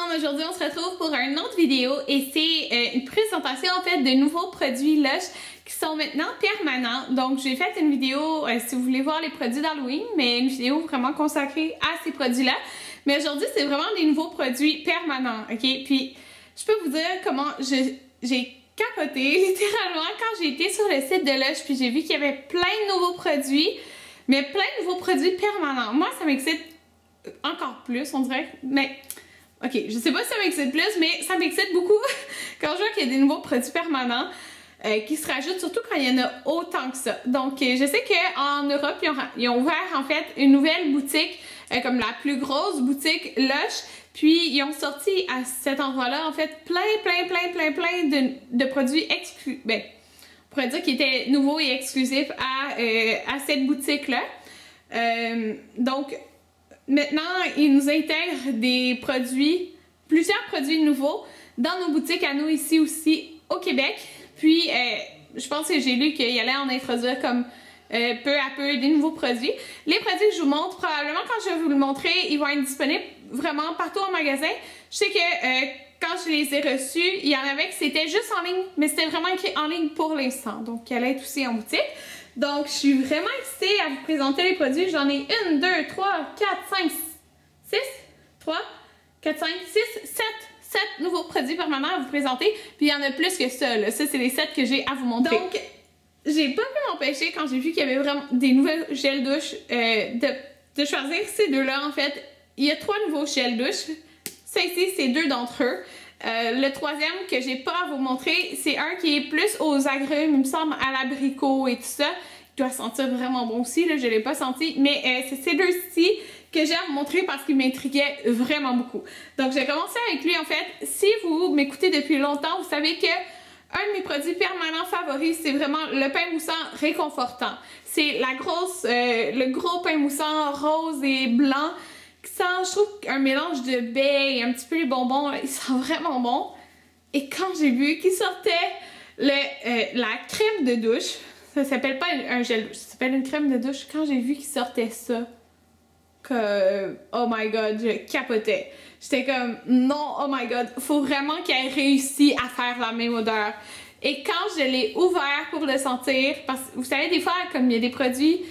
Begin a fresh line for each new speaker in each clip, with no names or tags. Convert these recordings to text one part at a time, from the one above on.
monde, aujourd'hui on se retrouve pour une autre vidéo et c'est une présentation en fait de nouveaux produits Lush qui sont maintenant permanents. Donc j'ai fait une vidéo si vous voulez voir les produits d'Halloween, mais une vidéo vraiment consacrée à ces produits-là. Mais aujourd'hui c'est vraiment des nouveaux produits permanents, ok? Puis je peux vous dire comment j'ai capoté littéralement quand j'ai été sur le site de Lush puis j'ai vu qu'il y avait plein de nouveaux produits, mais plein de nouveaux produits permanents. Moi ça m'excite encore plus, on dirait, mais ok, je sais pas si ça m'excite plus, mais ça m'excite beaucoup quand je vois qu'il y a des nouveaux produits permanents qui se rajoutent, surtout quand il y en a autant que ça. Donc, je sais qu'en Europe, ils ont ouvert en fait une nouvelle boutique, comme la plus grosse boutique Lush, puis ils ont sorti à cet endroit-là en fait plein de produits exclusifs, ben, on pourrait dire qu'ils étaient nouveaux et exclusifs à cette boutique-là. Donc, maintenant, ils nous intègrent des produits, plusieurs produits nouveaux dans nos boutiques à nous ici aussi au Québec. Puis, je pense que j'ai lu qu'il allait en introduire comme peu à peu des nouveaux produits. Les produits que je vous montre, probablement quand je vais vous le montrer, ils vont être disponibles vraiment partout en magasin. Je sais que quand je les ai reçus, il y en avait que c'était juste en ligne, mais c'était vraiment écrit en ligne pour l'instant. Donc, il allait être aussi en boutique. Donc, je suis vraiment excitée à vous présenter les produits. J'en ai 1, 2, 3, 4, 5, 6, 3, 4, 5, 6, 7 nouveaux produits permanents à vous présenter. Puis, il y en a plus que ça, là. Ça, c'est les 7 que j'ai à vous montrer. Donc, j'ai pas pu m'empêcher, quand j'ai vu qu'il y avait vraiment des nouvelles gels douche, de choisir ces deux-là, en fait. Il y a 3 nouveaux gels douche. Ça ici, c'est 2 d'entre eux. Le troisième que j'ai pas à vous montrer, c'est un qui est plus aux agrumes, il me semble, à l'abricot et tout ça. Il doit sentir vraiment bon aussi, là, je l'ai pas senti. Mais c'est ces deux-ci que j'ai à vous montrer parce qu'ils m'intriguaient vraiment beaucoup. Donc, j'ai commencé avec lui, en fait. Si vous m'écoutez depuis longtemps, vous savez que un de mes produits permanents favoris, c'est vraiment le pain moussant réconfortant. C'est le gros pain moussant rose et blanc qui sent, je trouve, un mélange de baies et un petit peu les bonbons, là, il sent vraiment bon. Et quand j'ai vu qu'il sortait la crème de douche, ça s'appelle pas un gel douche, ça s'appelle une crème de douche. Quand j'ai vu qu'il sortait ça, oh my god, je capotais. J'étais comme, non, oh my god, faut vraiment qu'elle ait réussi à faire la même odeur. Et quand je l'ai ouvert pour le sentir, parce que vous savez, des fois, comme il y a des produits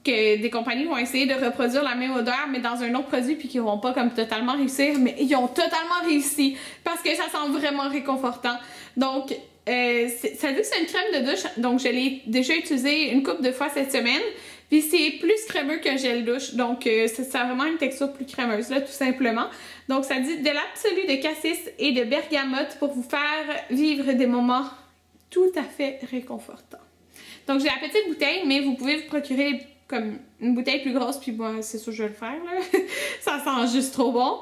que des compagnies vont essayer de reproduire la même odeur, mais dans un autre produit, puis qu'ils vont pas comme totalement réussir, mais ils ont totalement réussi, parce que ça sent vraiment réconfortant. Donc, ça dit que c'est une crème de douche, donc je l'ai déjà utilisée une couple de fois cette semaine, puis c'est plus crémeux qu'un gel douche, donc ça a vraiment une texture plus crémeuse, là, tout simplement. Donc, ça dit de l'absolu de cassis et de bergamote pour vous faire vivre des moments tout à fait réconfortants. Donc, j'ai la petite bouteille, mais vous pouvez vous procurer comme une bouteille plus grosse, puis moi, c'est sûr que je vais le faire, là. Ça sent juste trop bon.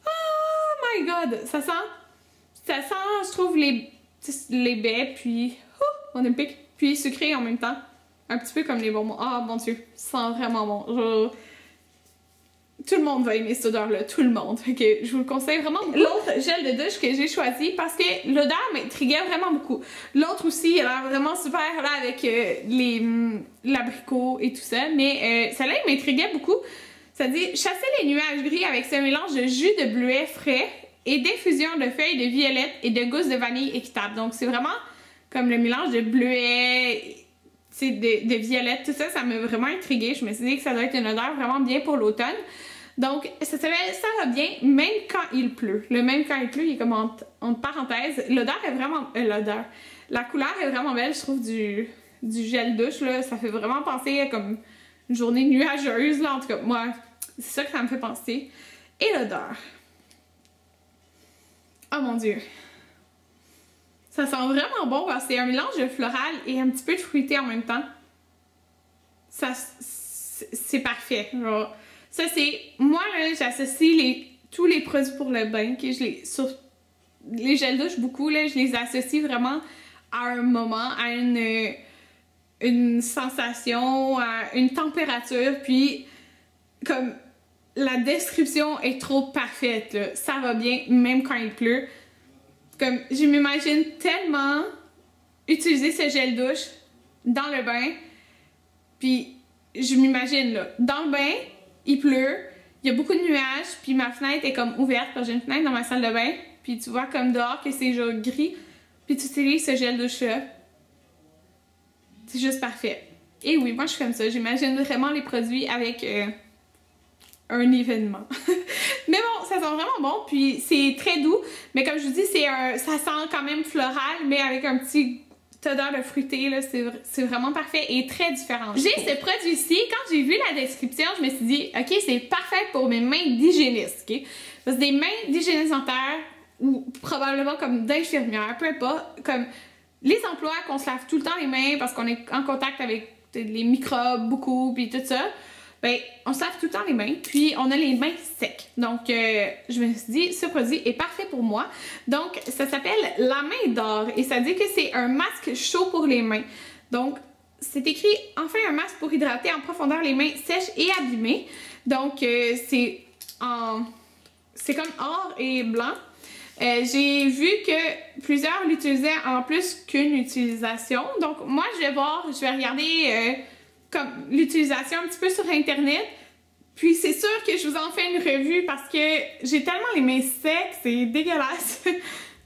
Oh my god! Ça sent, je trouve, les baies, puis mon épique, puis sucré en même temps. Un petit peu comme les bonbons. Ah, mon Dieu, ça sent vraiment bon. Genre, tout le monde va aimer cette odeur-là, tout le monde. Fait que je vous le conseille vraiment beaucoup. L'autre gel de douche que j'ai choisi parce que l'odeur m'intriguait vraiment beaucoup. L'autre aussi, il a l'air vraiment super là avec l'abricot et tout ça, mais celle-là, il m'intriguait beaucoup. Ça dit chasser les nuages gris avec ce mélange de jus de bleuet frais et d'infusion de feuilles de violette et de gousses de vanille équitable. Donc c'est vraiment comme le mélange de bleuet, de violette, tout ça, ça m'a vraiment intriguée. Je me suis dit que ça doit être une odeur vraiment bien pour l'automne. Donc, ça va bien, même quand il pleut. Le même quand il pleut, il est comme entre parenthèses. L'odeur est vraiment... La couleur est vraiment belle, je trouve, du gel douche, là. Ça fait vraiment penser à comme une journée nuageuse, là. En tout cas, moi, c'est ça que ça me fait penser. Et l'odeur. Oh mon Dieu! Ça sent vraiment bon parce que c'est un mélange de floral et un petit peu de fruité en même temps. Ça, c'est parfait. Genre, ça, c'est... Moi, là, j'associe tous les produits pour le bain, que sur les gels douche, beaucoup, là, je les associe vraiment à un moment, à une sensation, à une température, puis comme la description est trop parfaite, là. Ça va bien, même quand il pleut. Comme, je m'imagine tellement utiliser ce gel douche dans le bain, puis je m'imagine, là, dans le bain, il pleut, il y a beaucoup de nuages, puis ma fenêtre est comme ouverte, parce que j'ai une fenêtre dans ma salle de bain, puis tu vois comme dehors que c'est genre gris, puis tu utilises ce gel douche-là. C'est juste parfait. Et oui, moi je suis comme ça, j'imagine vraiment les produits avec un événement. Mais bon, ça sent vraiment bon, puis c'est très doux, mais comme je vous dis, ça sent quand même floral, mais avec un petit odeur de fruité, là, c'est vraiment parfait et très différent. J'ai ce produit-ci, quand j'ai vu la description, je me suis dit, ok, c'est parfait pour mes mains d'hygiéniste, ok? Parce que des mains d'hygiéniste dentaire, ou probablement comme d'infirmière, peu importe, comme les emplois qu'on se lave tout le temps les mains parce qu'on est en contact avec les microbes beaucoup, puis tout ça, ben, on se lave tout le temps les mains, puis on a les mains secs. Donc, je me suis dit, ce produit est parfait pour moi. Donc, ça s'appelle La Main d'Or et ça dit que c'est un masque chaud pour les mains. Donc, c'est écrit « Enfin un masque pour hydrater en profondeur les mains sèches et abîmées ». Donc, c'est comme or et blanc. J'ai vu que plusieurs l'utilisaient en plus qu'une utilisation. Donc, moi, je vais regarder comme l'utilisation un petit peu sur internet, puis c'est sûr que je vous en fais une revue parce que j'ai tellement les mains secs, c'est dégueulasse.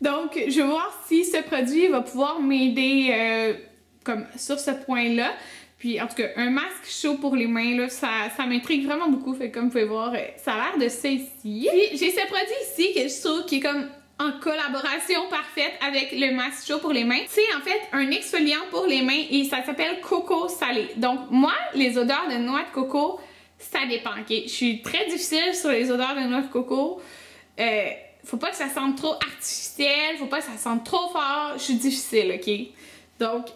Donc je vais voir si ce produit va pouvoir m'aider comme sur ce point-là. Puis en tout cas, un masque chaud pour les mains, là, ça m'intrigue vraiment beaucoup. Fait que comme vous pouvez voir, ça a l'air de ça ici. Puis j'ai ce produit ici que je trouve qui est comme en collaboration parfaite avec le masque chaud pour les mains. C'est en fait un exfoliant pour les mains et ça s'appelle Coco Salé. Donc moi, les odeurs de noix de coco, ça dépend, ok? Je suis très difficile sur les odeurs de noix de coco. Faut pas que ça sente trop artificiel, faut pas que ça sente trop fort. Je suis difficile, ok? Donc,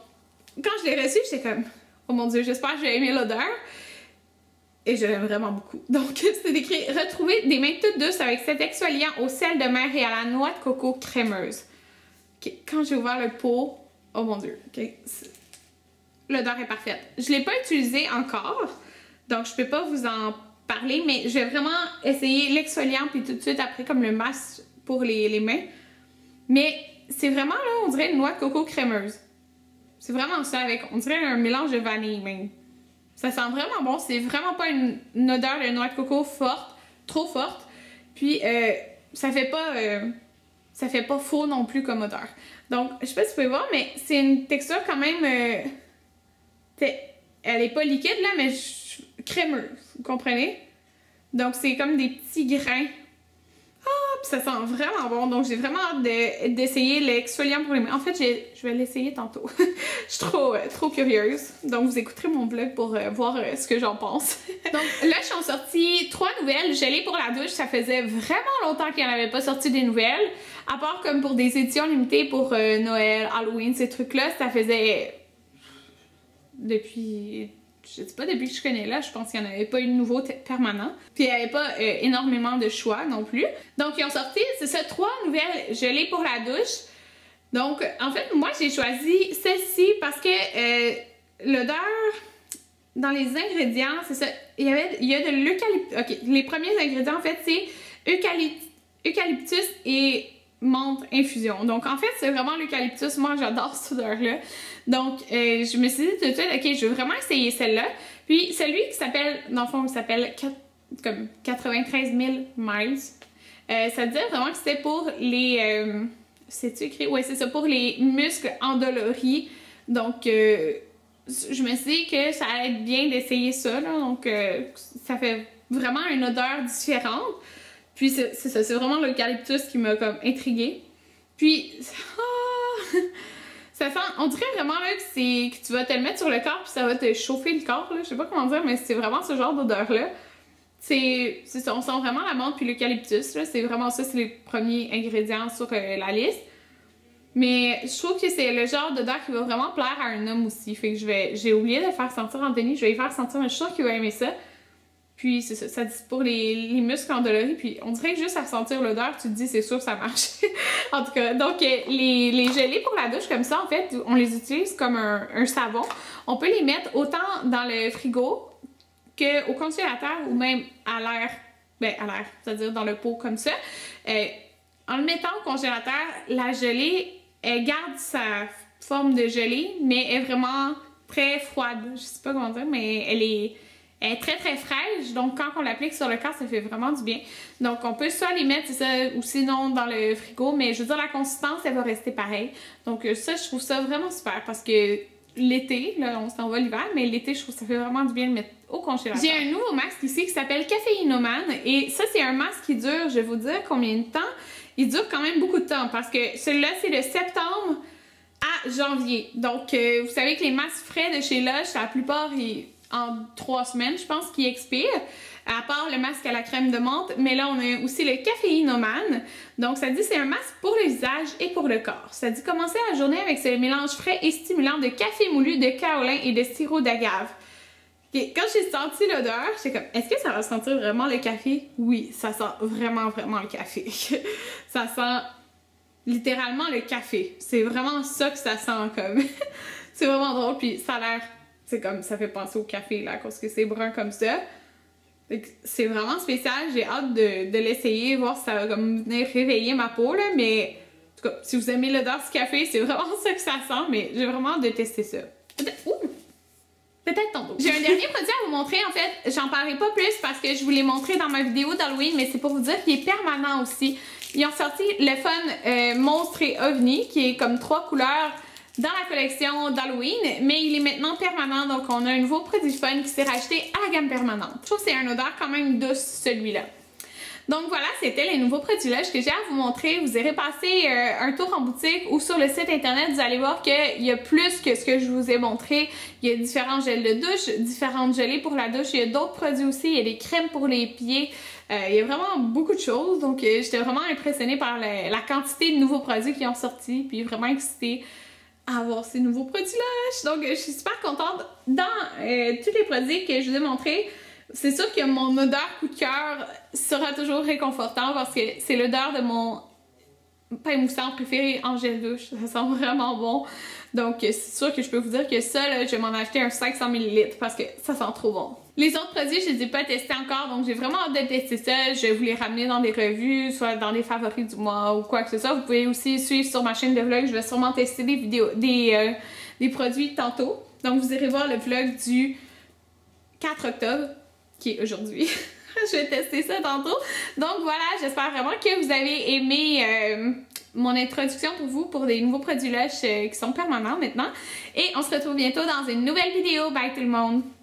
quand je l'ai reçu, j'étais comme, oh mon dieu, j'espère que j'ai aimé l'odeur. Et je l'aime vraiment beaucoup. Donc, c'est écrit « Retrouver des mains toutes douces avec cet exfoliant au sel de mer et à la noix de coco crémeuse. Okay. » Quand j'ai ouvert le pot, oh mon dieu, okay. L'odeur est parfaite. Je ne l'ai pas utilisé encore, donc je peux pas vous en parler, mais je vais vraiment essayer l'exfoliant puis tout de suite après comme le masque pour les mains. Mais c'est vraiment là, on dirait une noix de coco crémeuse. C'est vraiment ça, avec, on dirait un mélange de vanille même. Ça sent vraiment bon, c'est vraiment pas une odeur de noix de coco forte, trop forte. Puis ça fait pas faux non plus comme odeur. Donc je sais pas si vous pouvez voir, mais c'est une texture quand même, elle est pas liquide là, mais crémeuse, vous comprenez? Donc c'est comme des petits grains. Ah, puis ça sent vraiment bon, donc j'ai vraiment hâte d'essayer l'exfoliant pour les mains. En fait, je vais l'essayer tantôt. Je suis trop curieuse. Donc vous écouterez mon vlog pour voir ce que j'en pense. Donc là, je suis en sortie 3 nouvelles gelées pour la douche. Ça faisait vraiment longtemps qu'il n'y en avait pas sorti des nouvelles. À part comme pour des éditions limitées pour Noël, Halloween, ces trucs-là, ça faisait depuis... Je sais pas, depuis que je connais là, je pense qu'il n'y en avait pas eu de nouveau permanent. Puis il n'y avait pas énormément de choix non plus. Donc ils ont sorti, c'est ça, 3 nouvelles gelées pour la douche. Donc en fait, moi j'ai choisi celle-ci parce que l'odeur dans les ingrédients, c'est ça, il y a de l'eucalyptus. Ok, les premiers ingrédients en fait c'est eucalyptus et menthe infusion. Donc en fait c'est vraiment l'eucalyptus, moi j'adore cette odeur-là. Donc, je me suis dit tout de suite, ok, je veux vraiment essayer celle-là. Puis, celui qui s'appelle, dans le fond, il s'appelle comme 93 000 miles. Ça disait vraiment que c'était pour les... c'est-tu écrit? Ouais, c'est ça, pour les muscles endoloris. Donc, je me suis dit que ça allait être bien d'essayer ça, là. Donc, ça fait vraiment une odeur différente. Puis, c'est ça, c'est vraiment l'eucalyptus qui m'a comme intriguée. Puis... Oh! Ça sent, on dirait vraiment là que tu vas te le mettre sur le corps puis ça va te chauffer le corps, là. Je sais pas comment dire, mais c'est vraiment ce genre d'odeur-là. C'est ça, on sent vraiment la menthe puis l'eucalyptus, là. C'est vraiment ça, c'est les premiers ingrédients sur la liste. Mais je trouve que c'est le genre d'odeur qui va vraiment plaire à un homme aussi. Fait que j'ai oublié de le faire sentir Anthony, je vais lui faire sentir, mais je suis sûre qu'il va aimer ça. Puis c'est ça, ça dit pour les muscles endoloris, puis on dirait que juste à sentir l'odeur, tu te dis c'est sûr ça marche. En tout cas, donc les gelées pour la douche comme ça, en fait, on les utilise comme un savon. On peut les mettre autant dans le frigo qu'au congélateur ou même à l'air, c'est-à-dire dans le pot comme ça. En le mettant au congélateur, la gelée, elle garde sa forme de gelée, mais elle est vraiment très froide. Je sais pas comment dire, mais elle Elle est très très fraîche, donc quand on l'applique sur le corps, ça fait vraiment du bien. Donc on peut soit les mettre, c'est ça, ou sinon dans le frigo, mais je veux dire, la consistance, elle va rester pareille. Donc ça, je trouve ça vraiment super parce que l'été, là, on s'en va l'hiver, mais l'été, je trouve que ça fait vraiment du bien de le mettre au congélateur. J'ai un nouveau masque ici qui s'appelle Caféinomane et ça, c'est un masque qui dure, je vais vous dire combien de temps. Il dure quand même beaucoup de temps parce que celui-là, c'est de septembre à janvier. Donc, vous savez que les masques frais de chez Lush, la plupart, en 3 semaines, je pense, qu'ils expirent. À part le masque à la crème de menthe, mais là on a aussi le Caféinomane. Donc ça dit c'est un masque pour le visage et pour le corps. Ça dit commencer la journée avec ce mélange frais et stimulant de café moulu, de kaolin et de sirop d'agave. Okay. Quand j'ai senti l'odeur, j'étais comme, est-ce que ça va sentir vraiment le café? Oui, ça sent vraiment le café. Ça sent littéralement le café. C'est vraiment ça que ça sent comme. C'est vraiment drôle, puis ça a l'air, c'est comme, ça fait penser au café là, parce que c'est brun comme ça. C'est vraiment spécial, j'ai hâte de l'essayer, voir si ça va comme venir réveiller ma peau là, mais en tout cas, si vous aimez l'odeur du café, c'est vraiment ça que ça sent, mais j'ai vraiment hâte de tester ça. Peut-être tantôt. J'ai un dernier produit à vous montrer, en fait, j'en parlerai pas plus parce que je vous l'ai montré dans ma vidéo d'Halloween, mais c'est pour vous dire qu'il est permanent aussi. Ils ont sorti le Fun Monstre et OVNI, qui est comme 3 couleurs dans la collection d'Halloween, mais il est maintenant permanent, donc on a un nouveau produit Fun qui s'est rajouté à la gamme permanente. Je trouve que c'est une odeur quand même douce, celui-là. Donc voilà, c'était les nouveaux produits Lush que j'ai à vous montrer. Vous irez passer un tour en boutique ou sur le site internet, vous allez voir qu'il y a plus que ce que je vous ai montré. Il y a différents gels de douche, différentes gelées pour la douche, il y a d'autres produits aussi, il y a des crèmes pour les pieds. Il y a vraiment beaucoup de choses, donc j'étais vraiment impressionnée par la quantité de nouveaux produits qui ont sorti, puis vraiment excitée à avoir ces nouveaux produits Lush. Donc je suis super contente. Dans tous les produits que je vous ai montrés, c'est sûr que mon odeur coup de cœur sera toujours réconfortant parce que c'est l'odeur de mon pain moussant préféré en gel douche. Ça sent vraiment bon. Donc c'est sûr que je peux vous dire que ça, là, je vais m'en acheter un 500 ml parce que ça sent trop bon. Les autres produits, je ne les ai pas testés encore, donc j'ai vraiment hâte de tester ça. Je vais vous les ramener dans des revues, soit dans des favoris du mois ou quoi que ce soit. Vous pouvez aussi suivre sur ma chaîne de vlog. Je vais sûrement tester des vidéos, des produits tantôt. Donc vous irez voir le vlog du 4 octobre, qui est aujourd'hui. Je vais tester ça tantôt. Donc voilà, j'espère vraiment que vous avez aimé mon introduction pour vous pour des nouveaux produits Lush qui sont permanents maintenant. Et on se retrouve bientôt dans une nouvelle vidéo. Bye tout le monde!